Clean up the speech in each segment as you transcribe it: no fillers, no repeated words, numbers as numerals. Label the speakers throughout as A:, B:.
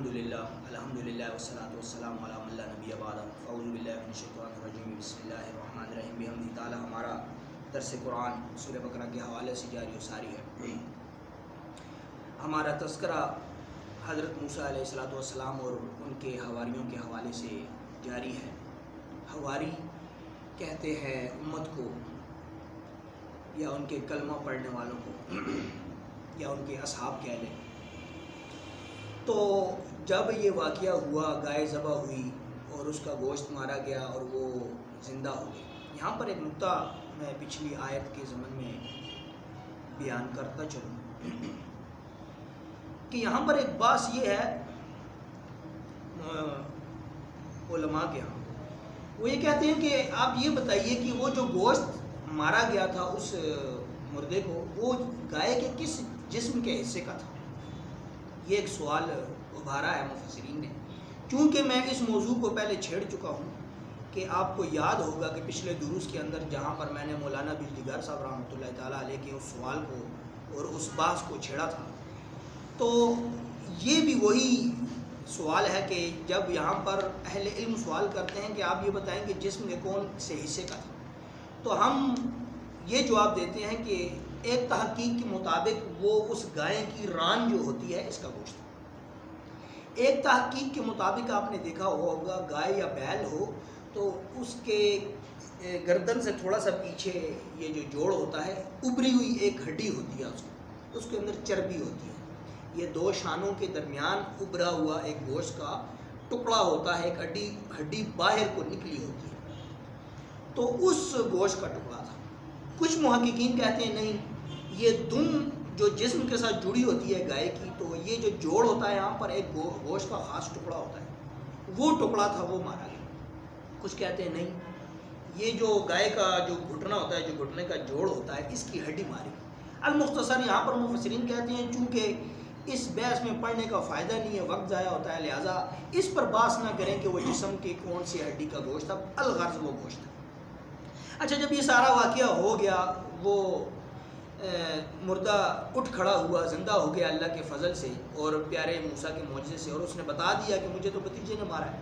A: الحمدللہ والصلاة والسلام علی من لا نبی بعدہ اعوذ باللہ من الشیطان الرجیم بسم اللہ الرحمن الرحیم بحمدہ تعالی۔ ہمارا درس قرآن سورہ بقرہ کے حوالے سے جاری و ساری ہے۔ ہمارا تذکرہ حضرت موسیٰ علیہ السلام اور ان کے حواریوں کے حوالے سے جاری ہے۔ حواری کہتے ہیں امت کو یا ان کے کلمہ پڑھنے والوں کو یا ان کے اصحاب کہہ لیں۔ تو جب یہ واقعہ ہوا، گائے ذبح ہوئی اور اس کا گوشت مارا گیا اور وہ زندہ ہو گئی، یہاں پر ایک نقطہ میں پچھلی آیت کے ضمن میں بیان کرتا چلوں کہ یہاں پر ایک بات یہ ہے علماء کے ہاں، وہ یہ کہتے ہیں کہ آپ یہ بتائیے کہ وہ جو گوشت مارا گیا تھا اس مردے کو، وہ گائے کے کس جسم کے حصے کا تھا؟ یہ ایک سوال ابھارا ہے مفسرین نے۔ چونکہ میں اس موضوع کو پہلے چھیڑ چکا ہوں کہ آپ کو یاد ہوگا کہ پچھلے دروس کے اندر جہاں پر میں نے مولانا بجلی گھر صاحب رحمۃ اللہ تعالیٰ علیہ کے اس سوال کو اور اس بحث کو چھیڑا تھا، تو یہ بھی وہی سوال ہے کہ جب یہاں پر اہل علم سوال کرتے ہیں کہ آپ یہ بتائیں کہ جسم کے کون سے حصے کا تھا، تو ہم یہ جواب دیتے ہیں کہ ایک تحقیق کے مطابق وہ اس گائے کی ران جو ہوتی ہے اس کا گوشت۔ ایک تحقیق کے مطابق آپ نے دیکھا ہوگا گائے یا بیل ہو تو اس کے گردن سے تھوڑا سا پیچھے یہ جو جوڑ ہوتا ہے، ابری ہوئی ایک ہڈی ہوتی ہے، اس کے اندر چربی ہوتی ہے۔ یہ دو شانوں کے درمیان ابھرا ہوا ایک گوشت کا ٹکڑا ہوتا ہے، ایک ہڈی باہر کو نکلی ہوتی ہے، تو اس گوشت کا ٹکڑا تھا۔ کچھ محققین کہتے ہیں نہیں، یہ دم جو جسم کے ساتھ جڑی ہوتی ہے گائے کی، تو یہ جو جوڑ ہوتا ہے یہاں پر ایک گوشت کا خاص ٹکڑا ہوتا ہے، وہ ٹکڑا تھا، وہ مارا گیا۔ کچھ کہتے ہیں نہیں، یہ جو گائے کا جو گھٹنا ہوتا ہے، جو گھٹنے کا جوڑ ہوتا ہے، اس کی ہڈی ماری۔ المختصر یہاں پر مفسرین کہتے ہیں چونکہ اس بحث میں پڑھنے کا فائدہ نہیں ہے، وقت ضائع ہوتا ہے، لہٰذا اس پر بحث نہ کریں کہ وہ جسم کی کون سی ہڈی کا گوشت تھا، الغرض وہ گوشت تھا۔ اچھا، جب یہ سارا واقعہ ہو گیا، وہ مردہ اٹھ کھڑا ہوا، زندہ ہو گیا اللہ کے فضل سے اور پیارے موسیٰ کے معجزے سے، اور اس نے بتا دیا کہ مجھے تو بھتیجے نے مارا ہے،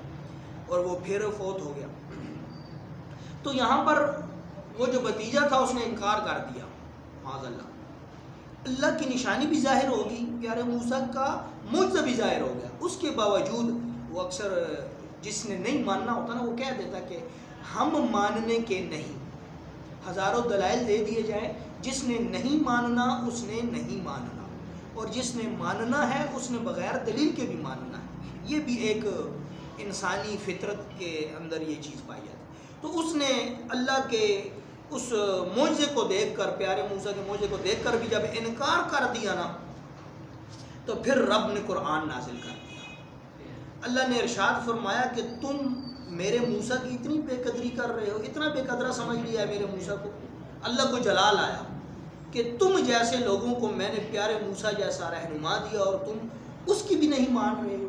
A: اور وہ پھر فوت ہو گیا۔ تو یہاں پر وہ جو بھتیجا تھا اس نے انکار کر دیا، معاذ اللہ۔ اللہ کی نشانی بھی ظاہر ہوگی، پیارے موسیٰ کا معجزہ بھی ظاہر ہو گیا، اس کے باوجود وہ اکثر جس نے نہیں ماننا ہوتا نا، وہ کہہ دیتا کہ ہم ماننے کے نہیں، ہزاروں دلائل دے دیے جائیں، جس نے نہیں ماننا اس نے نہیں ماننا، اور جس نے ماننا ہے اس نے بغیر دلیل کے بھی ماننا ہے۔ یہ بھی ایک انسانی فطرت کے اندر یہ چیز پائی جاتی ہے۔ تو اس نے اللہ کے اس معجزے کو دیکھ کر، پیارے موسیٰ کے معجزے کو دیکھ کر بھی جب انکار کر دیا نا، تو پھر رب نے قرآن نازل کر دیا۔ اللہ نے ارشاد فرمایا کہ تم میرے موسیٰ کی اتنی بے قدری کر رہے ہو، اتنا بے قدرہ سمجھ لیا ہے میرے موسیٰ کو۔ اللہ کو جلال آیا کہ تم جیسے لوگوں کو میں نے پیارے موسیٰ جیسا رہنما دیا اور تم اس کی بھی نہیں مان رہے ہو۔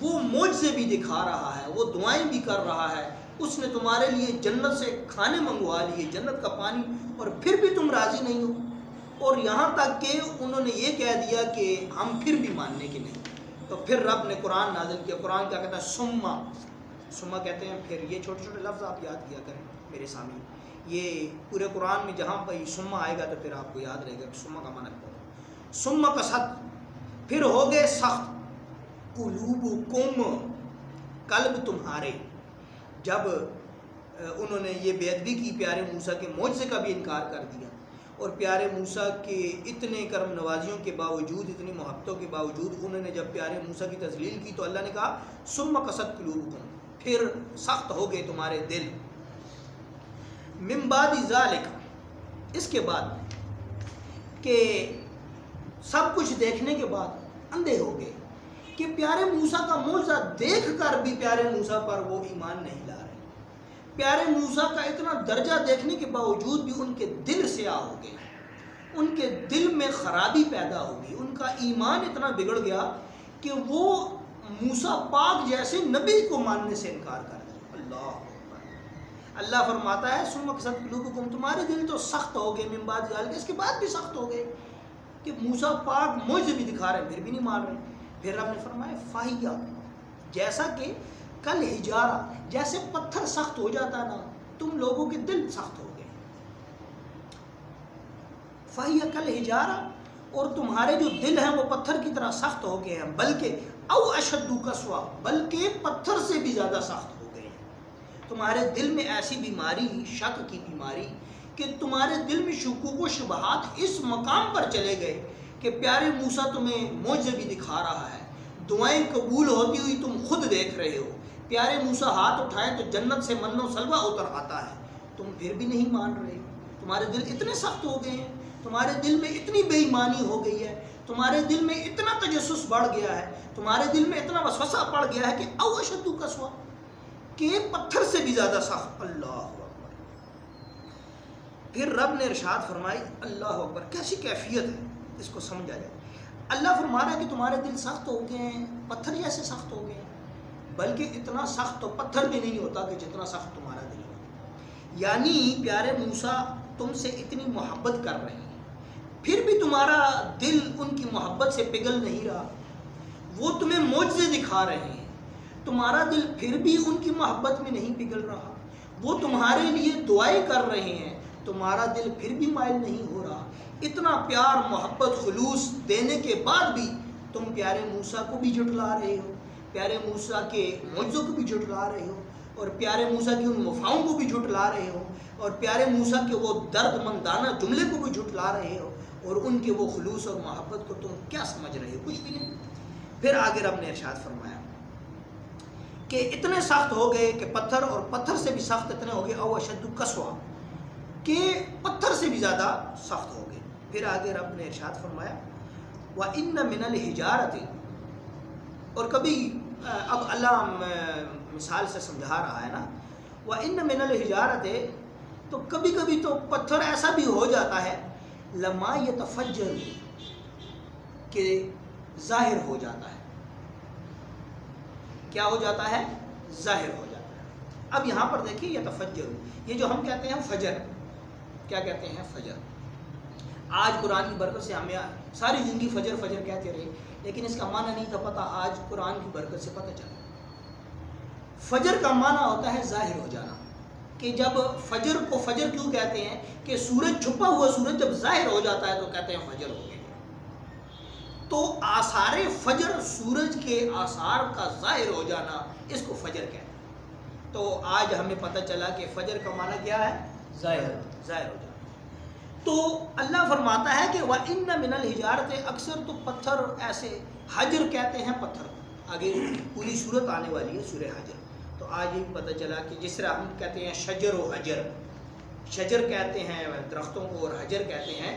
A: وہ معجزے بھی دکھا رہا ہے، وہ دعائیں بھی کر رہا ہے، اس نے تمہارے لیے جنت سے کھانے منگوا لیے، جنت کا پانی، اور پھر بھی تم راضی نہیں ہو۔ اور یہاں تک کہ انہوں نے یہ کہہ دیا کہ ہم پھر بھی ماننے کے نہیں۔ تو پھر رب نے قرآن نازل کیا۔ قرآن کیا کہتا ہے؟ سما کہتے ہیں پھر۔ یہ چھوٹے چھوٹے لفظ آپ یاد کیا کریں میرے سامنے، یہ پورے قرآن میں جہاں پہ سما آئے گا تو پھر آپ کو یاد رہے گا کہ سما کا معنی کیا ہے۔ سما کا سخت، پھر ہو گئے سخت، قلوبکم، قلب تمہارے۔ جب انہوں نے یہ بے ادبی کی، پیارے موسیٰ کے معجزے کا بھی انکار کر دیا، اور پیارے موسیٰ کے اتنے کرم نوازیوں کے باوجود، اتنی محبتوں کے باوجود انہوں نے جب پیارے موسیٰ کی تذلیل کی، تو اللہ نے کہا ثم قست قلوبکم، پھر سخت ہو گئے تمہارے دل۔ من بعد ذالک، اس کے بعد کہ سب کچھ دیکھنے کے بعد اندھے ہو گئے، کہ پیارے موسیٰ کا معجزہ دیکھ کر بھی پیارے موسیٰ پر وہ ایمان نہیں لا رہے۔ پیارے موسیٰ کا اتنا درجہ دیکھنے کے باوجود بھی ان کے دل سیاہ ہو گئے، ان کے دل میں خرابی پیدا ہو گئی، ان کا ایمان اتنا بگڑ گیا کہ وہ موسیٰ پاک جیسے نبی کو ماننے سے انکار کر دیا۔ اللہ فرماتا ہے ثم قست قلوبکم، تمہارے دل تو سخت ہو گئے، من بعد ذالک، اس کے بعد بھی سخت ہو گئے کہ موسیٰ پاک معجزے بھی دکھا رہے ہیں پھر بھی نہیں مان رہے۔ پھر رب نے فرمایا فاہیا، جیسا کہ کل حجارہ، جیسے پتھر سخت ہو جاتا نا، تم لوگوں کے دل سخت ہو گئے. فاہیا کل حجارہ، اور تمہارے جو دل ہیں وہ پتھر کی طرح سخت ہو گئے ہیں، بلکہ او اشد قسوہ، بلکہ پتھر سے بھی زیادہ سخت ہو گئے ہیں. تمہارے دل میں ایسی بیماری، شک کی بیماری، کہ تمہارے دل میں شکوک و شبہات اس مقام پر چلے گئے کہ پیارے موسیٰ تمہیں معجزے بھی دکھا رہا ہے، دعائیں قبول ہوتی ہوئی تم خود دیکھ رہے ہو، پیارے موسیٰ ہاتھ اٹھائیں تو جنت سے من و سلوہ اتر آتا ہے، تم پھر بھی نہیں مان رہے. تمہارے دل اتنے سخت ہو گئے ہیں، تمہارے دل میں اتنی بے ایمانی ہو گئی ہے، تمہارے دل میں اتنا تجسس بڑھ گیا ہے، تمہارے دل میں اتنا وسوسہ پڑ گیا ہے کہ او اشد قسوہ، کہ پتھر سے بھی زیادہ سخت. اللہ اکبر. پھر رب نے ارشاد فرمائی، اللہ اکبر، کیسی کیفیت ہے، اس کو سمجھا جائے. اللہ فرما رہا ہے کہ تمہارے دل سخت ہو گئے ہیں، پتھر جیسے سخت ہو گئے ہیں، بلکہ اتنا سخت تو پتھر بھی نہیں ہوتا کہ جتنا سخت تمہارا دل ہو. یعنی پیارے موسیٰ تم سے اتنی محبت کر رہے ہیں، پھر بھی تمہارا دل ان کی محبت سے پگھل نہیں رہا. وہ تمہیں معجزے دکھا رہے ہیں، تمہارا دل پھر بھی ان کی محبت میں نہیں پگھل رہا. وہ تمہارے لیے دعائیں کر رہے ہیں، تمہارا دل پھر بھی مائل نہیں ہو رہا. اتنا پیار، محبت، خلوص دینے کے بعد بھی تم پیارے موسیٰ کو بھی جھٹلا رہے ہو، پیارے موسیٰ کے معجزوں کو بھی جھٹلا رہے ہو، اور پیارے موسیٰ کی ان وفاؤں کو بھی جھٹلا رہے ہو، اور پیارے موسیٰ کے وہ درد مندانہ جملے کو بھی جھٹلا رہے ہو، اور ان کے وہ خلوص اور محبت کو تم کیا سمجھ رہے ہو؟ کچھ بھی نہیں. پھر آگے رب نے ارشاد فرمایا کہ اتنے سخت ہو گئے کہ پتھر، اور پتھر سے بھی سخت اتنے ہو گئے، او اشد قسوہ، کہ پتھر سے بھی زیادہ سخت ہو گئے. پھر آگے رب نے ارشاد فرمایا وَإِنَّ مِنَ الْحِجَارَةِ، اور کبھی اب اللہ مثال سے سمجھا رہا ہے نا، وَإِنَّ مِنَ الْحِجَارَةِ، تو کبھی کبھی تو پتھر ایسا بھی ہو جاتا ہے، لَمَا يَتَفَجَّرُ، کہ ظاہر ہو جاتا ہے. کیا ہو جاتا ہے؟ ظاہر ہو جاتا ہے. اب یہاں پر دیکھیے یتفجر، یہ جو ہم کہتے ہیں فجر، کیا کہتے ہیں؟ فجر. آج قرآن کی برکت سے ہمیں ساری زندگی فجر فجر کہتے رہے، لیکن اس کا معنی نہیں تھا پتہ، آج قرآن کی برکت سے پتہ چلا. فجر کا معنی ہوتا ہے ظاہر ہو جانا، کہ جب فجر کو فجر کیوں کہتے ہیں؟ کہ سورج، چھپا ہوا سورج جب ظاہر ہو جاتا ہے تو کہتے ہیں فجر ہو گئی. تو آثار فجر، سورج کے آثار کا ظاہر ہو جانا، اس کو فجر کہتے ہیں. تو آج ہمیں پتہ چلا کہ فجر کا معنی کیا ہے؟ ظاہر ہو جانا. تو اللہ فرماتا ہے کہ وَإِنَّ مِنَ الْحِجَارَةِ، اکثر تو پتھر ایسے، حجر کہتے ہیں پتھر، آگے پوری صورت آنے والی ہے سورہ حجر. تو آج یہ پتہ چلا کہ جس طرح ہم کہتے ہیں شجر و حجر، شجر کہتے ہیں درختوں کو اور حجر کہتے ہیں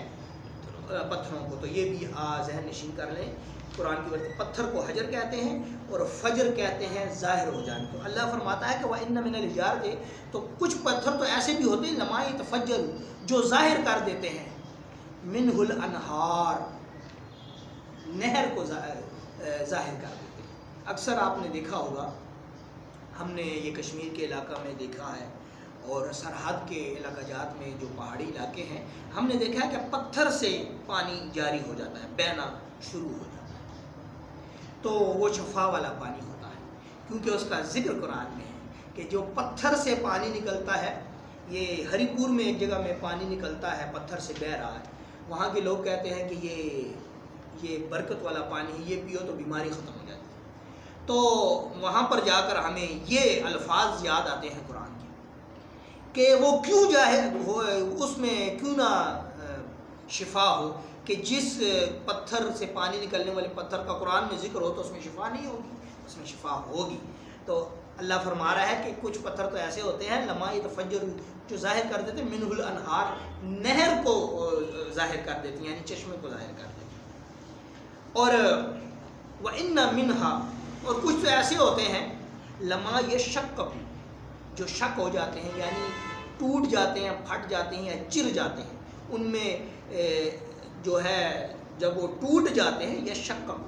A: پتھروں کو. تو یہ بھی ذہن نشین کر لیں، قرآن کی ورد پتھر کو حجر کہتے ہیں اور فجر کہتے ہیں ظاہر ہو جانے کو. اللہ فرماتا ہے کہ وَإِنَّ مِنَ الْحِجَارَةِ، تو کچھ پتھر تو ایسے بھی ہوتے ہیں لَمَا يَتَفَجَّرُ، جو ظاہر کر دیتے ہیں، مِنْهُ الْأَنْهَارُ، نہر کو ظاہر کر دیتے ہیں. اکثر آپ نے دیکھا ہوگا، ہم نے یہ کشمیر کے علاقہ میں دیکھا ہے، اور سرحد کے علاقہ جات میں جو پہاڑی علاقے ہیں، ہم نے دیکھا ہے کہ پتھر سے پانی جاری ہو جاتا ہے، بہنا شروع ہو جاتا ہے. تو وہ شفا والا پانی ہوتا ہے، کیونکہ اس کا ذکر قرآن میں ہے کہ جو پتھر سے پانی نکلتا ہے. یہ ہری پور میں ایک جگہ میں پانی نکلتا ہے، پتھر سے بہہ رہا ہے. وہاں کے لوگ کہتے ہیں کہ یہ برکت والا پانی ہے، یہ پیو تو بیماری ختم ہو جاتی ہے. تو وہاں پر جا کر ہمیں یہ الفاظ یاد آتے ہیں قرآن کے، کہ وہ کیوں ہو، اس میں کیوں نہ شفا ہو، کہ جس پتھر سے پانی نکلنے والے پتھر کا قرآن میں ذکر ہو تو اس میں شفا نہیں ہوگی، اس میں شفا ہوگی. تو اللہ فرما رہا ہے کہ کچھ پتھر تو ایسے ہوتے ہیں لَمَا يَتَفَجَّرُ، جو ظاہر کر دیتے ہیں، مِنْهُ الْأَنْهَارُ، نہر کو ظاہر کر دیتے ہیں، یعنی چشمے کو ظاہر کر دیتے ہیں. اور وَإِنَّ مِنْهَا، اور کچھ تو ایسے ہوتے ہیں لَمَا يَشَقَّقُ، جو شک ہو جاتے ہیں، یعنی ٹوٹ جاتے ہیں، پھٹ جاتے ہیں یا چر جاتے ہیں. ان میں جو ہے جب وہ ٹوٹ جاتے ہیں يَشَقَّقُ،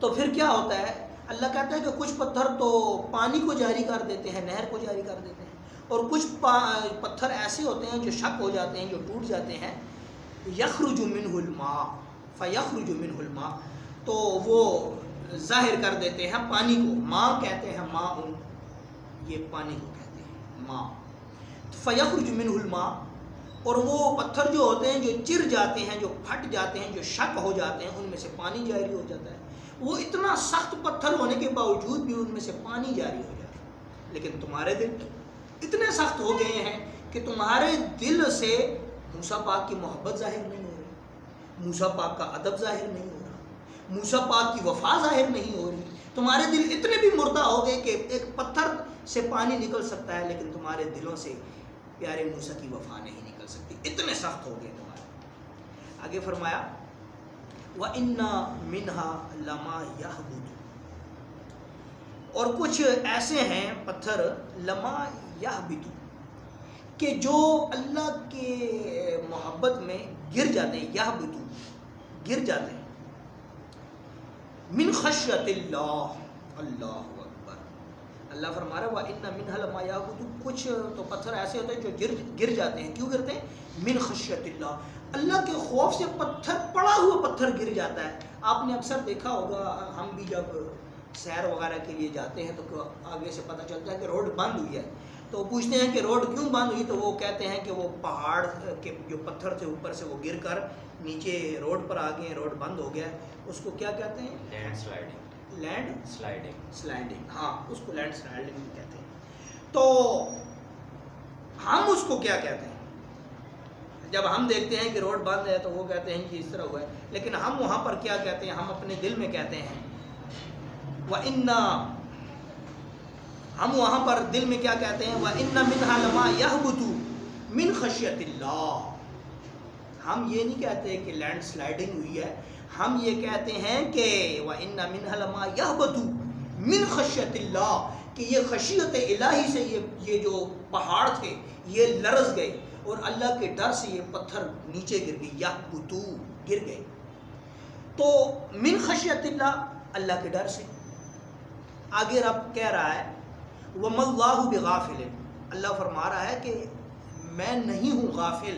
A: تو پھر کیا ہوتا ہے؟ اللہ کہتا ہے کہ کچھ پتھر تو پانی کو جاری کر دیتے ہیں، نہر کو جاری کر دیتے ہیں، اور کچھ پتھر ایسے ہوتے ہیں جو شک ہو جاتے ہیں، جو ٹوٹ جاتے ہیں. يَخْرُجُ مِنْهُ الْمَاءُ فَيَخْرُجُ مِنْهُ الْمَاءُ، تو وہ ظاہر کر دیتے ہیں پانی کو، ماں کہتے ہیں، ماں یہ پانی کو کہتے ہیں ماں، فیخرج منہ الماء، اور وہ پتھر جو ہوتے ہیں جو چر جاتے ہیں، جو پھٹ جاتے ہیں، جو شک ہو جاتے ہیں، ان میں سے پانی جاری ہو جاتا ہے۔ وہ اتنا سخت پتھر ہونے کے باوجود بھی ان میں سے پانی جاری ہو جاتا ہے۔ لیکن تمہارے دل اتنے سخت ہو گئے ہیں کہ تمہارے دل سے موسیٰ پاک کی محبت ظاہر نہیں ہو رہی، موسیٰ پاک کا ادب ظاہر نہیں ہو رہا، موسیٰ پاک کی وفا ظاہر نہیں ہو رہی۔ تمہارے دل اتنے بھی مردہ ہو گئے کہ ایک پتھر سے پانی نکل سکتا ہے لیکن تمہارے دلوں سے پیارے موسیٰ کی وفا نہیں نکل سکتی، اتنے سخت ہو گئے تمہارے۔ آگے فرمایا وَإِنَّ مِنْهَا لَمَا يَهْبُطُ، اور کچھ ایسے ہیں پتھر لما یہبطو کہ جو اللہ کے محبت میں گر جاتے ہیں، یہبطو گر جاتے ہیں، من خشیت اللہ، اللہ اکبر۔ اللہ فرما رہا ہے وَإِنَّ مِنْهَا لَمَا يَهْبُطُ، کچھ تو پتھر ایسے ہوتے ہیں جو گر جاتے ہیں، کیوں گرتے ہیں؟ من خشیت اللہ، اللہ کے خوف سے پتھر، پڑا ہوا پتھر گر جاتا ہے۔ آپ نے اکثر دیکھا ہوگا، ہم بھی جب سیر وغیرہ کے لیے جاتے ہیں تو آگے سے پتہ چلتا ہے کہ روڈ بند ہوئی ہے، تو پوچھتے ہیں کہ روڈ کیوں بند ہوئی، تو وہ کہتے ہیں کہ وہ پہاڑ کے جو پتھر تھے اوپر سے وہ گر کر نیچے روڈ پر آ گئے، روڈ بند ہو گیا۔ اس کو کیا کہتے ہیں؟
B: لینڈ سلائڈنگ،
A: لینڈ
B: سلائڈنگ،
A: ہاں اس کو لینڈ سلائڈنگ کہتے ہیں۔ تو ہم اس کو کیا کہتے ہیں؟ جب ہم دیکھتے ہیں کہ روڈ بند ہے تو وہ کہتے ہیں کہ اس طرح ہوا ہے، لیکن ہم وہاں پر کیا کہتے ہیں؟ ہم اپنے دل میں کہتے ہیں وَإِنَّ، ہم وہاں پر دل میں کیا کہتے ہیں؟ وَإِنَّ مِنْهَا لَمَا يَهْبُطُ مِنْ خَشْيَةِ اللَّهِ، ہم یہ نہیں کہتے کہ لینڈ سلائڈنگ ہوئی ہے، ہم یہ کہتے ہیں کہ وَإِنَّ مِنْهَا لَمَا يَهْبُطُ مِنْ خَشْيَةِ اللَّهِ، کہ یہ خشیت الہی سے یہ جو پہاڑ تھے یہ لرز گئے اور اللہ کے ڈر سے یہ پتھر نیچے گر گئے، یہبطو گر گئے۔ تو من خشیت اللہ، اللہ کے ڈر سے۔ آگے رب کہہ رہا ہے وَمَا اللَّهُ بِغَافِلٍ، اللہ فرما رہا ہے کہ میں نہیں ہوں غافل،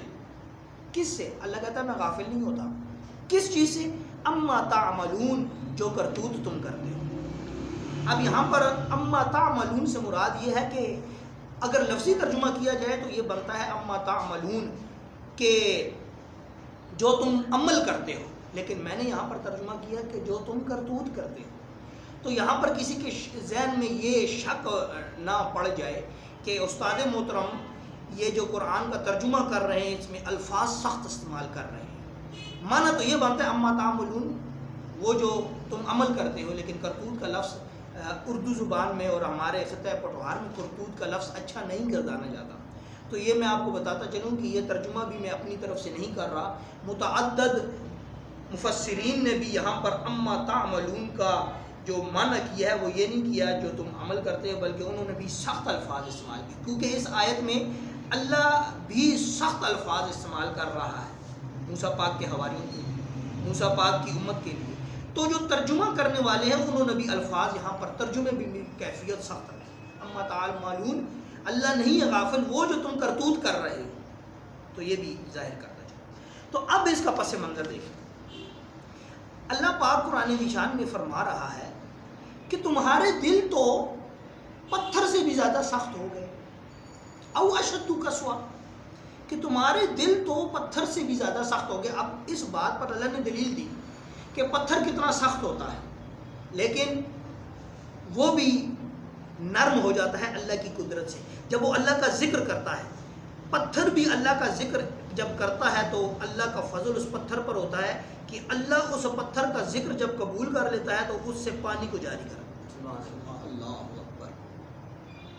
A: کس سے؟ اللہ کہتا ہے میں غافل نہیں ہوتا، کس چیز سے؟ اما تعملون، جو کرتوت تم کرتے ہو۔ اب یہاں پر اما تعملون سے مراد یہ ہے کہ اگر لفظی ترجمہ کیا جائے تو یہ بنتا ہے اما تعملون، کہ جو تم عمل کرتے ہو، لیکن میں نے یہاں پر ترجمہ کیا کہ جو تم کرتوت کرتے ہو۔ تو یہاں پر کسی کے ذہن میں یہ شک نہ پڑ جائے کہ استاد محترم یہ جو قرآن کا ترجمہ کر رہے ہیں اس میں الفاظ سخت استعمال کر رہے ہیں۔ معنی تو یہ بنتا ہے اما تعملون، وہ جو تم عمل کرتے ہو، لیکن کرتوت کا لفظ اردو زبان میں اور ہمارے خطہ پٹوہار میں کرتوت کا لفظ اچھا نہیں گردانا جاتا۔ تو یہ میں آپ کو بتاتا چلوں کہ یہ ترجمہ بھی میں اپنی طرف سے نہیں کر رہا، متعدد مفسرین نے بھی یہاں پر اما تعملون کا جو معنی کیا ہے وہ یہ نہیں کیا جو تم عمل کرتے ہو، بلکہ انہوں نے بھی سخت الفاظ استعمال کیے، کیونکہ اس آیت میں اللہ بھی سخت الفاظ استعمال کر رہا ہے موسیٰ پاک کے حواریوں کے لیے، موسیٰ پاک کی امت کے لیے۔ تو جو ترجمہ کرنے والے ہیں انہوں نے بھی الفاظ یہاں پر ترجمے بھی کیفیت سخت ہے۔ اما تعملون، اللہ نہیں ہے غافل، وہ جو تم کرتوت کر رہے ہو، تو یہ بھی ظاہر کرنا چاہیے۔ تو اب اس کا پس منظر دیکھیں، اللہ پاک قرآن ذیشان میں فرما رہا ہے کہ تمہارے دل تو پتھر سے بھی زیادہ سخت ہو گئے، او اشد قسوہ، کہ تمہارے دل تو پتھر سے بھی زیادہ سخت ہو گئے۔ اب اس بات پر اللہ نے دلیل دی کہ پتھر کتنا سخت ہوتا ہے، لیکن وہ بھی نرم ہو جاتا ہے اللہ کی قدرت سے جب وہ اللہ کا ذکر کرتا ہے۔ پتھر بھی اللہ کا ذکر جب کرتا ہے تو اللہ کا فضل اس پتھر پر ہوتا ہے کہ اللہ اس پتھر کا ذکر جب قبول کر لیتا ہے تو اس سے پانی کو جاری کرتا ہے۔ اللہ اکبر،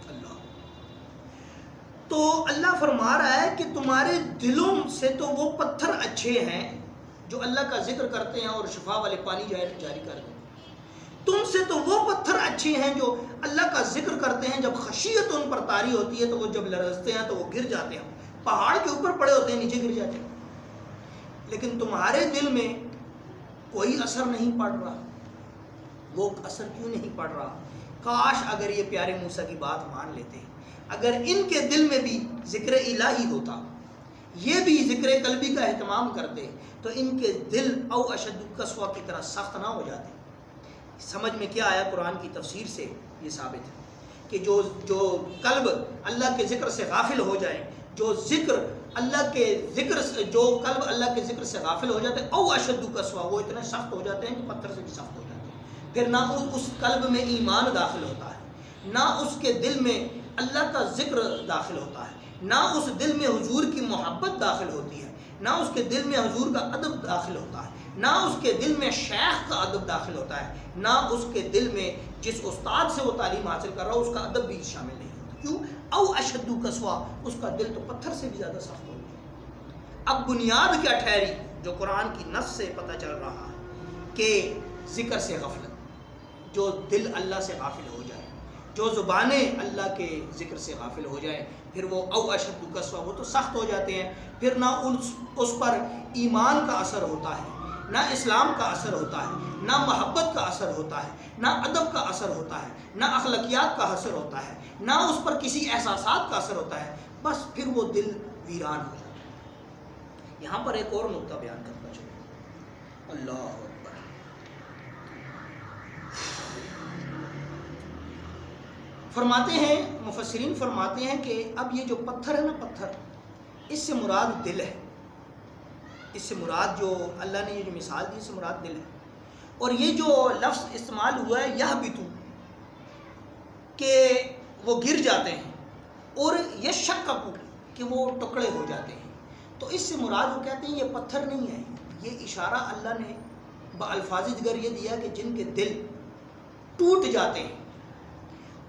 A: اللہ۔ تو اللہ فرما رہا ہے کہ تمہارے دلوں سے تو وہ پتھر اچھے ہیں جو اللہ کا ذکر کرتے ہیں اور شفا والے پانی جاری کرتے ہیں، تم سے تو وہ پتھر اچھے ہیں جو اللہ کا ذکر کرتے ہیں، جب خشیت ان پر طاری ہوتی ہے تو وہ جب لرزتے ہیں تو وہ گر جاتے ہیں، پہاڑ کے اوپر پڑے ہوتے ہیں نیچے گر جاتے ہیں، لیکن تمہارے دل میں کوئی اثر نہیں پڑ رہا۔ وہ اثر کیوں نہیں پڑ رہا؟ کاش اگر یہ پیارے موسیٰ کی بات مان لیتے، اگر ان کے دل میں بھی ذکر الہی ہوتا، یہ بھی ذکر قلبی کا اہتمام کرتے تو ان کے دل او اشد قسوہ کی طرح سخت نہ ہو جاتے. سمجھ میں کیا آیا؟ قرآن کی تفسیر سے یہ ثابت ہے کہ جو قلب اللہ کے ذکر سے غافل ہو جائے، جو قلب اللہ کے ذکر سے غافل ہو جاتے او اشد قسوہ، وہ اتنے سخت ہو جاتے ہیں کہ پتھر سے بھی سخت ہو جاتے ہیں. پھر نہ اس قلب میں ایمان داخل ہوتا ہے، نہ اس کے دل میں اللہ کا ذکر داخل ہوتا ہے، نہ اس دل میں حضور کی محبت داخل ہوتی ہے، نہ اس کے دل میں حضور کا ادب داخل ہوتا ہے، نہ اس کے دل میں شیخ کا ادب داخل ہوتا ہے، نہ اس کے دل میں جس استاد سے وہ تعلیم حاصل کر رہا ہو اس کا ادب بھی شامل نہیں ہوتا. کیوں؟ او اشد قسوہ، اس کا دل تو پتھر سے بھی زیادہ سخت ہو گیا. اب بنیاد کیا ٹھہری؟ جو قرآن کی نص سے پتہ چل رہا ہے کہ ذکر سے غفلت، جو دل اللہ سے غافل ہو جائے، جو زبانیں اللہ کے ذکر سے غافل ہو جائیں، پھر وہ او اشد قسوہ، وہ تو سخت ہو جاتے ہیں. پھر نہ اس پر ایمان کا اثر ہوتا ہے، نہ اسلام کا اثر ہوتا ہے، نہ محبت کا اثر ہوتا ہے، نہ ادب کا اثر ہوتا ہے، نہ اخلاقیات کا اثر ہوتا ہے، نہ اس پر کسی احساسات کا اثر ہوتا ہے. بس پھر وہ دل ویران ہو جاتا ہے. یہاں پر ایک اور نقطہ بیان کرتا چلوں. اللہ اکبر. فرماتے ہیں مفسرین، فرماتے ہیں کہ اب یہ جو پتھر ہے نا، پتھر، اس سے مراد دل ہے. اس سے مراد جو اللہ نے یہ جو مثال دی، اس سے مراد دل ہے. اور یہ جو لفظ استعمال ہوا ہے یہبطو، کہ وہ گر جاتے ہیں، اور یشققو، کہ وہ ٹکڑے ہو جاتے ہیں. تو اس سے مراد وہ کہتے ہیں یہ پتھر نہیں ہے، یہ اشارہ اللہ نے بالفاظ دیگر یہ دیا کہ جن کے دل ٹوٹ جاتے ہیں.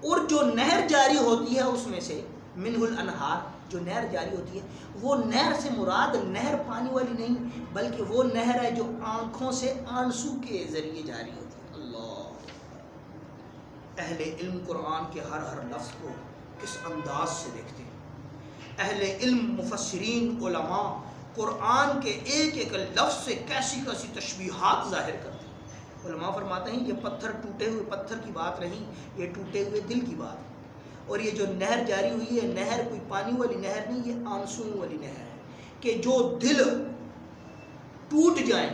A: اور جو نہر جاری ہوتی ہے اس میں سے، منہ الانہار، جو نہر جاری ہوتی ہے، وہ نہر سے مراد نہر پانی والی نہیں، بلکہ وہ نہر ہے جو آنکھوں سے آنسو کے ذریعے جاری ہوتی ہے. اللہ! اہل علم قرآن کے ہر لفظ کو کس انداز سے دیکھتے ہیں. اہل علم، مفسرین، علماء قرآن کے ایک ایک لفظ سے کیسی کیسی تشبیہات ظاہر کرتے ہیں. علماء فرماتے ہیں یہ پتھر ٹوٹے ہوئے پتھر کی بات نہیں، یہ ٹوٹے ہوئے دل کی بات ہے. اور یہ جو نہر جاری ہوئی ہے، نہر کوئی پانی والی نہر نہیں، یہ آنسو والی نہر ہے. کہ جو دل ٹوٹ جائیں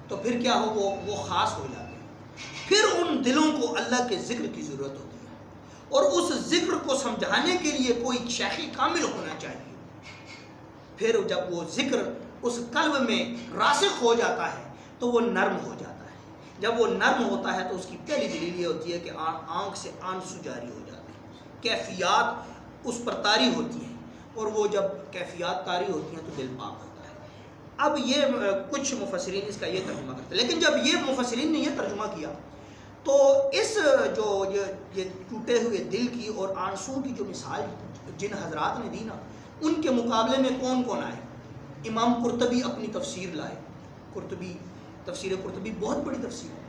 A: تو پھر کیا ہو، وہ خاص ہو جاتے ہیں. پھر ان دلوں کو اللہ کے ذکر کی ضرورت ہوتی ہے، اور اس ذکر کو سمجھانے کے لیے کوئی شیخی کامل ہونا چاہیے. پھر جب وہ ذکر اس قلب میں راسخ ہو جاتا ہے تو وہ نرم ہو جاتا ہے. جب وہ نرم ہوتا ہے تو اس کی پہلی دلیل یہ ہوتی ہے کہ آنکھ سے آنسو جاری ہو جاتے ہیں، کیفیات اس پر طاری ہوتی ہیں، اور وہ جب کیفیات طاری ہوتی ہیں تو دل پاک ہوتا ہے. اب یہ کچھ مفسرین اس کا یہ ترجمہ کرتے ہیں، لیکن جب یہ مفسرین نے یہ ترجمہ کیا تو اس جو یہ ٹوٹے ہوئے دل کی اور آنسو کی جو مثال جن حضرات نے دی نا، ان کے مقابلے میں کون کون آئے؟ امام قرطبی اپنی تفسیر لائے. قرطبی، تفسیر قرطبی بہت بڑی تفسیر ہے.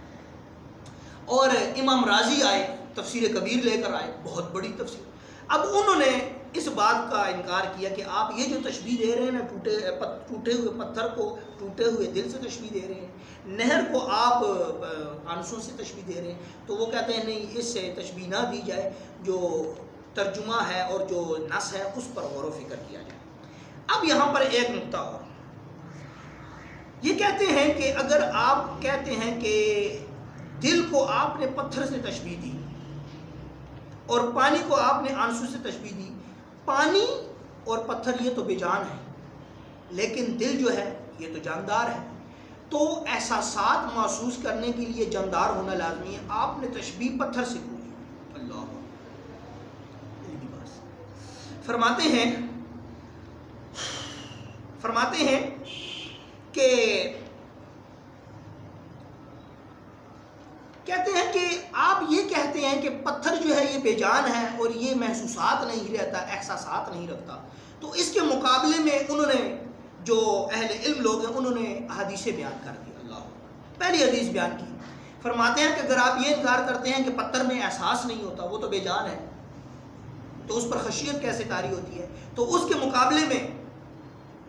A: اور امام راضی آئے، تفسیر کبیر لے کر آئے، بہت بڑی تفسیر. اب انہوں نے اس بات کا انکار کیا کہ آپ یہ جو تشبیہ دے رہے ہیں نا، ٹوٹے ہوئے پتھر کو ٹوٹے ہوئے دل سے تشبیہ دے رہے ہیں، نہر کو آپ آنسوں سے تشبیہ دے رہے ہیں. تو وہ کہتے ہیں نہیں، اس سے تشبیہ نہ دی جائے، جو ترجمہ ہے اور جو نص ہے اس پر غور و فکر کیا جائے. اب یہاں پر ایک نقطہ اور، یہ کہتے ہیں کہ اگر آپ کہتے ہیں کہ دل کو آپ نے پتھر سے تشبیہ دی اور پانی کو آپ نے آنسو سے تشبیہ دی، پانی اور پتھر یہ تو بے جان ہے، لیکن دل جو ہے یہ تو جاندار ہے. تو احساسات محسوس کرنے کے لیے جاندار ہونا لازمی ہے. آپ نے تشبیہ پتھر سے کی. اللہ فرماتے ہیں کہ کہتے ہیں کہ آپ یہ کہتے ہیں کہ پتھر جو ہے یہ بے جان ہے اور یہ محسوسات نہیں رہتا، احساسات نہیں رکھتا. تو اس کے مقابلے میں انہوں نے، جو اہل علم لوگ ہیں، انہوں نے حدیثیں بیان کر دی. اللہ، پہلی حدیث بیان کی. فرماتے ہیں کہ اگر آپ یہ انکار کرتے ہیں کہ پتھر میں احساس نہیں ہوتا، وہ تو بے جان ہے، تو اس پر خشیت کیسے طاری ہوتی ہے؟ تو اس کے مقابلے میں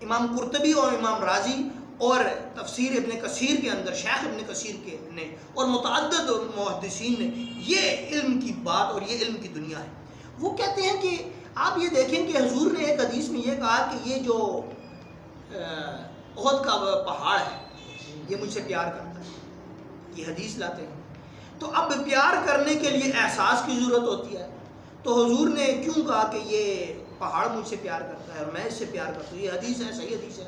A: امام قرطبی اور امام راضی اور تفسیر ابن کثیر کے اندر، شیخ ابن کثیر کے نے اور متعدد محدثین نے، یہ علم کی بات اور یہ علم کی دنیا ہے. وہ کہتے ہیں کہ آپ یہ دیکھیں کہ حضور نے ایک حدیث میں یہ کہا کہ یہ جو احد کا پہاڑ ہے یہ مجھ سے پیار کرتا ہے، یہ حدیث لاتے ہیں۔ تو اب پیار کرنے کے لیے احساس کی ضرورت ہوتی ہے، تو حضور نے کیوں کہا کہ یہ پہاڑ مجھ سے پیار کرتا ہے اور میں اس سے پیار کرتا ہوں؟ یہ حدیث ہے، صحیح حدیث ہے۔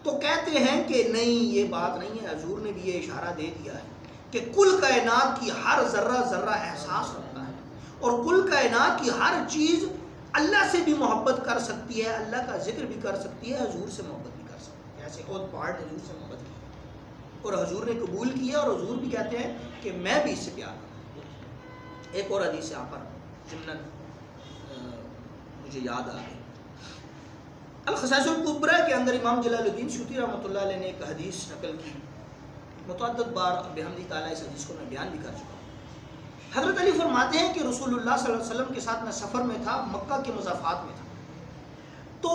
A: تو کہتے ہیں کہ نہیں، یہ بات نہیں ہے، حضور نے بھی یہ اشارہ دے دیا ہے کہ کل کائنات کی ہر ذرہ ذرہ احساس رکھتا ہے، اور کل کائنات کی ہر چیز اللہ سے بھی محبت کر سکتی ہے، اللہ کا ذکر بھی کر سکتی ہے، حضور سے محبت بھی کر سکتی ہے۔ ایسے احد پہاڑ نے حضور سے محبت کی اور حضور نے قبول کیا، اور حضور بھی کہتے ہیں کہ میں بھی اس سے پیار کرتا ہوں۔ ایک اور حدیث یہاں پر ضمناً مجھے یاد آ گئی، الخصائص الکبریٰ کے اندر امام جلال الدین سیوطی رحمۃ اللہ علیہ نے ایک حدیث نقل کی، متعدد بار بحمدہ تعالیٰ اس حدیث کو میں بیان بھی کر چکا ہوں۔ حضرت علی فرماتے ہیں کہ رسول اللہ صلی اللہ علیہ وسلم کے ساتھ میں سفر میں تھا، مکہ کے مضافات میں تھا، تو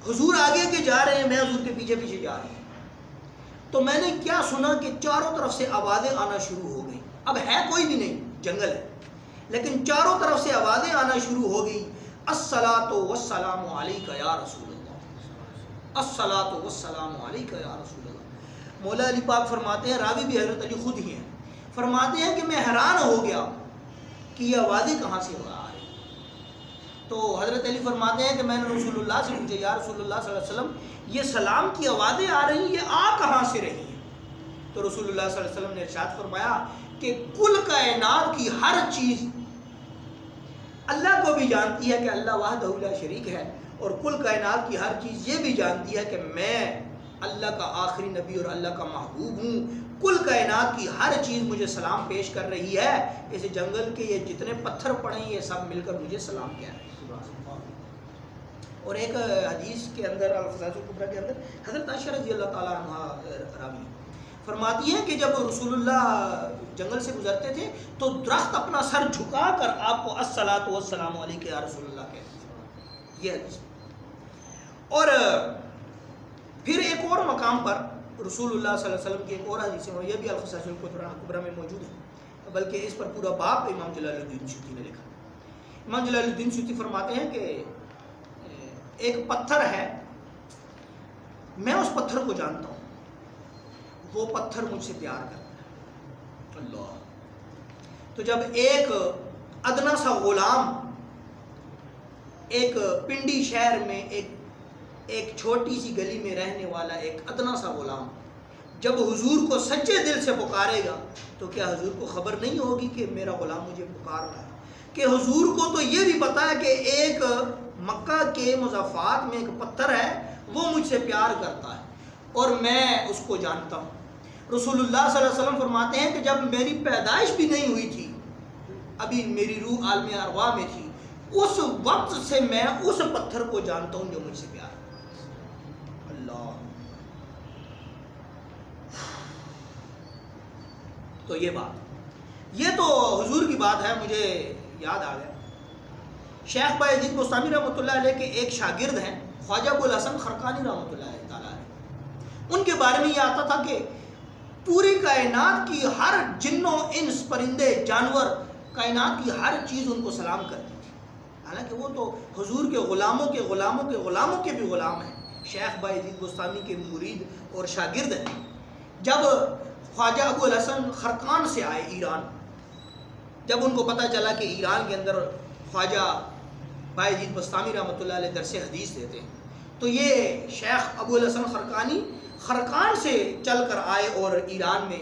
A: حضور آگے کے جا رہے ہیں، میں حضور کے پیچھے پیچھے جا رہا ہوں، تو میں نے کیا سنا کہ چاروں طرف سے آوازیں آنا شروع ہو گئی۔ اب ہے کوئی بھی نہیں، جنگل ہے، لیکن چاروں طرف سے آوازیں آنا شروع ہو گئی، الصلاۃ والسلام علیک یا رسول اللہ، الصلاۃ والسلام علیک یا رسول اللہ۔ مولا علی پاک فرماتے ہیں، راوی بھی حضرت علی خود ہی ہیں، فرماتے ہیں کہ میں حیران ہو گیا کہ یہ آوازیں کہاں سے آ رہی۔ تو حضرت علی فرماتے ہیں کہ میں نے رسول اللہ سے پوچھا، یا رسول اللہ صلی اللہ علیہ وسلم، یہ سلام کی آوازیں آ رہی ہیں، یہ آ کہاں سے رہی ہیں؟ تو رسول اللہ صلی اللہ علیہ وسلم نے ارشاد فرمایا کہ کل کائنات کی ہر چیز اللہ کو بھی جانتی ہے کہ اللہ وحدہ لا شریک ہے، اور کل کائنات کی ہر چیز یہ بھی جانتی ہے کہ میں اللہ کا آخری نبی اور اللہ کا محبوب ہوں۔ کل کائنات کی ہر چیز مجھے سلام پیش کر رہی ہے، اس جنگل کے یہ جتنے پتھر پڑے ہیں یہ سب مل کر مجھے سلام کہہ رہے ہیں۔ اور ایک حدیث کے اندر الخصائص الکبریٰ کے اندر حضرت عائشہ رضی اللہ تعالیٰ عنہ راوی فرماتی ہیں کہ جب رسول اللہ جنگل سے گزرتے تھے تو درخت اپنا سر جھکا کر آپ کو الصلاۃ والسلام علیک یا رسول اللہ کہتے تھے، یہ حدیث۔ اور پھر ایک اور مقام پر رسول اللہ صلی اللہ علیہ وسلم کی ایک اور حدیث ہے، یہ بھی الخصائص الکبریٰ میں موجود ہے، بلکہ اس پر پورا باب امام جلال الدین سیوطی نے لکھا۔ امام جلال الدین سیوطی فرماتے ہیں کہ ایک پتھر ہے، میں اس پتھر کو جانتا ہوں، وہ پتھر مجھ سے پیار کرتا ہے، اللہ۔ تو جب ایک ادنا سا غلام ایک پنڈی شہر میں ایک چھوٹی سی گلی میں رہنے والا ایک ادنا سا غلام جب حضور کو سچے دل سے پکارے گا تو کیا حضور کو خبر نہیں ہوگی کہ میرا غلام مجھے پکار رہا ہے؟ کہ حضور کو تو یہ بھی پتا ہے کہ ایک مکہ کے مضافات میں ایک پتھر ہے، وہ مجھ سے پیار کرتا ہے اور میں اس کو جانتا ہوں۔ رسول اللہ صلی اللہ علیہ وسلم فرماتے ہیں کہ جب میری پیدائش بھی نہیں ہوئی تھی، ابھی میری روح عالم ارواح میں تھی، اس وقت سے میں اس پتھر کو جانتا ہوں جو مجھ سے پیار کرتا ہے، اللہ۔ تو یہ بات، یہ تو حضور کی بات ہے، مجھے یاد آ گیا۔ شیخ بایزید بستامی رحمۃ اللہ علیہ کے ایک شاگرد ہیں خواجہ ابوالحسن خرقانی رحمۃ اللہ تعالیٰ علیہ، ان کے بارے میں یہ آتا تھا کہ پوری کائنات کی ہر جنوں انس پرندے جانور، کائنات کی ہر چیز ان کو سلام کرتی تھی، حالانکہ وہ تو حضور کے غلاموں کے غلاموں کے غلاموں کے بھی غلام ہیں، شیخ بایزید بستامی کے مرید اور شاگرد ہیں۔ جب خواجہ ابوالحسن خرقان سے آئے ایران، جب ان کو پتہ چلا کہ ایران کے اندر خواجہ بایزید بستامی رحمۃ اللہ علیہ درس حدیث دیتے ہیں، تو یہ شیخ ابوالحسن خرقانی خرقان سے چل کر آئے اور ایران میں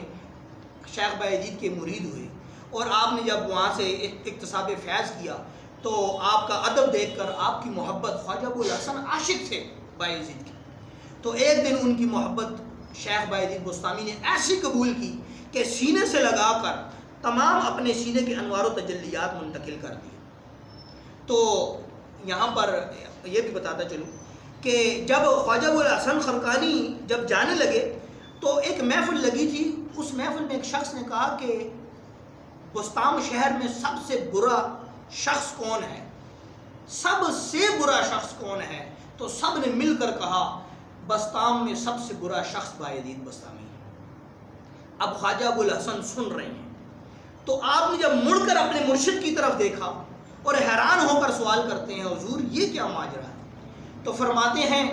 A: شیخ بایزید کے مرید ہوئے، اور آپ نے جب وہاں سے اکتساب فیض کیا تو آپ کا ادب دیکھ کر آپ کی محبت، خواجہ ابوالحسن عاشق تھے بایزید کے، تو ایک دن ان کی محبت شیخ بایزید بستامی نے ایسی قبول کی کہ سینے سے لگا کر تمام اپنے سینے کے انوار و تجلیات منتقل کر دیے۔ تو یہاں پر یہ بھی بتاتا چلوں کہ جب خواجہ ابوالحسن خرقانی جب جانے لگے تو ایک محفل لگی تھی، اس محفل میں ایک شخص نے کہا کہ بستام شہر میں سب سے برا شخص کون ہے، سب سے برا شخص کون ہے؟ تو سب نے مل کر کہا بستام میں سب سے برا شخص بایزید بستامی ہے۔ اب خواجہ ابوالحسن سن رہے ہیں، تو آپ نے جب مڑ کر اپنے مرشد کی طرف دیکھا اور حیران ہو کر سوال کرتے ہیں حضور یہ کیا ماجرا ہے؟ تو فرماتے ہیں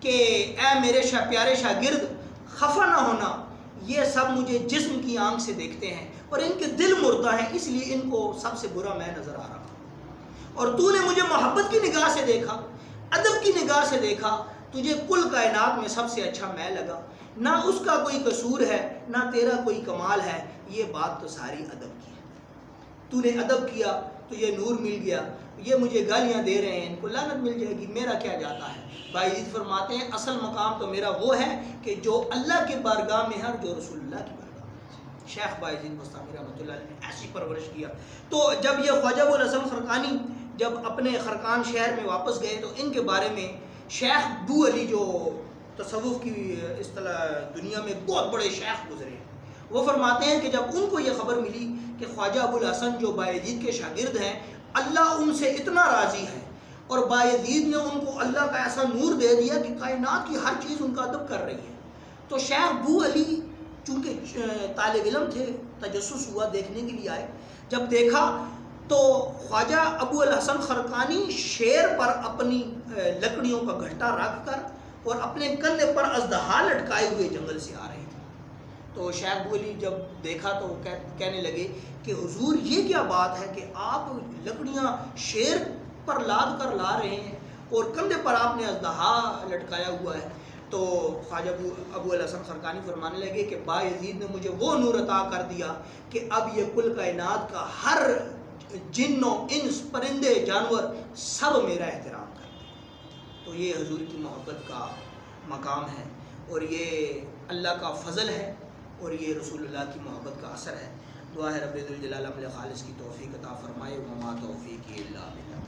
A: کہ اے میرے پیارے شاگرد خفا نہ ہونا، یہ سب مجھے جسم کی آنکھ سے دیکھتے ہیں اور ان کے دل مردہ ہیں، اس لیے ان کو سب سے برا میں نظر آ رہا ہوں، اور تو نے مجھے محبت کی نگاہ سے دیکھا، ادب کی نگاہ سے دیکھا، تجھے کل کائنات میں سب سے اچھا میں لگا، نہ اس کا کوئی قصور ہے نہ تیرا کوئی کمال ہے، یہ بات تو ساری ادب کی ہے، تو نے ادب کیا تو یہ نور مل گیا، یہ مجھے گالیاں دے رہے ہیں، ان کو لعنت مل جائے گی، میرا کیا جاتا ہے۔ بھائی عزیز فرماتے ہیں اصل مقام تو میرا وہ ہے کہ جو اللہ کے بارگاہ میں ہے اور جو رسول اللہ کی بارگاہ میں ہے۔ شیخ باعزید بستامی رحمۃ اللہ علیہ نے ایسی پرورش کیا۔ تو جب یہ خواجہ ابوالحسن خرقانی جب اپنے خرقان شہر میں واپس گئے تو ان کے بارے میں شیخ بو علی جو تصوف کی اصطلاح دنیا میں بہت بڑے شیخ گزرے ہیں، وہ فرماتے ہیں کہ جب ان کو یہ خبر ملی کہ خواجہ ابوالحسن جو بایزید کے شاگرد ہیں اللہ ان سے اتنا راضی ہے اور بایزید نے ان کو اللہ کا ایسا نور دے دیا کہ کائنات کی ہر چیز ان کا ادب کر رہی ہے، تو شیخ بو علی چونکہ طالب علم تھے، تجسس ہوا، دیکھنے کے لیے آئے، جب دیکھا تو خواجہ ابوالحسن خرقانی شیر پر اپنی لکڑیوں کا گھٹا رکھ کر اور اپنے کندھے پر اژدہا لٹکائے ہوئے جنگل سے آ رہے تھے۔ تو شیخ بو علی جب دیکھا تو کہنے لگے کہ حضور یہ کیا بات ہے کہ آپ لکڑیاں شیر پر لاد کر لا رہے ہیں اور کندھے پر آپ نے اژدہا لٹکایا ہوا ہے؟ تو خواجہ ابوالحسن خرقانی فرمانے لگے کہ بایزید نے مجھے وہ نور عطا کر دیا کہ اب یہ کل کائنات کا ہر جن و انس، پرندے، جانور سب میرا احترام کرتے ہیں۔ تو یہ حضور کی محبت کا مقام ہے اور یہ اللہ کا فضل ہے اور یہ رسول اللہ کی محبت کا اثر ہے۔ دعا ہے رب ذوالجلال عمل خالص کی توفیق عطا فرمائے، وما توفیقی الا باللہ۔